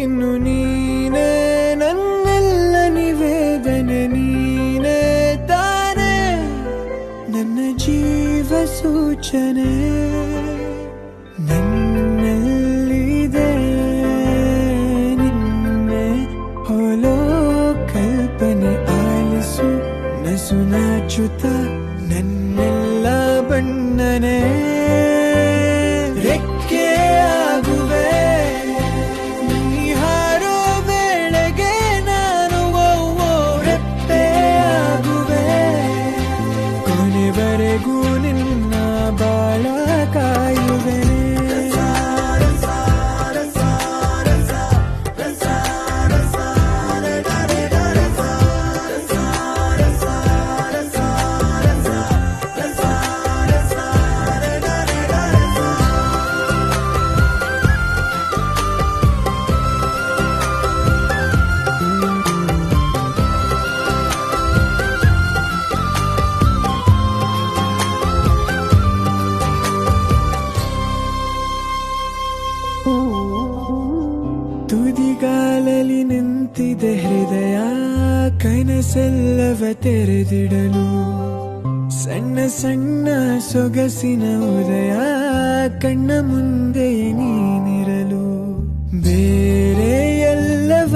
ಇನ್ನು ನೀನೇ ನನ್ನೆಲ್ಲ ನಿವೇದನೆ, ನೀನೇ ತಾನೇ ನನ್ನ ಜೀವ ಸೂಚನೆ. ನನ್ನಲ್ಲಿದೆ ನಿನ್ನೆ ಹೋಲೋ ಕಲ್ಪನೆ, ಆಲಿಸು ನಸು ನಾಚುತ್ತ ನನ್ನೆಲ್ಲ ಬಣ್ಣನೆ. ರೆಕ್ಕೆಯಾಗುವೆ ನೀ ಹಾರೋ ವೇಳೆಗೆ, ನಾನು ರೆಪ್ಪೆಯಾಗುವೆ ಕೊನೆವರೆಗೂ ನಿನ್ನ ಬಾಳ ಕಾಯುವೆ. ತುದಿಗಾಲಲ್ಲಿ ನಿಂತಿದೆ ಹೃದಯ, ಕನಸೆಲ್ಲವ ತೆರೆದಿಡಲು. ಸಣ್ಣ ಸಣ್ಣ ಸೊಗಸಿನ ಉದಯ, ಕಣ್ಣ ಮುಂದೆ ನೀನಿರಲು. ಬೇರೆ ಎಲ್ಲವ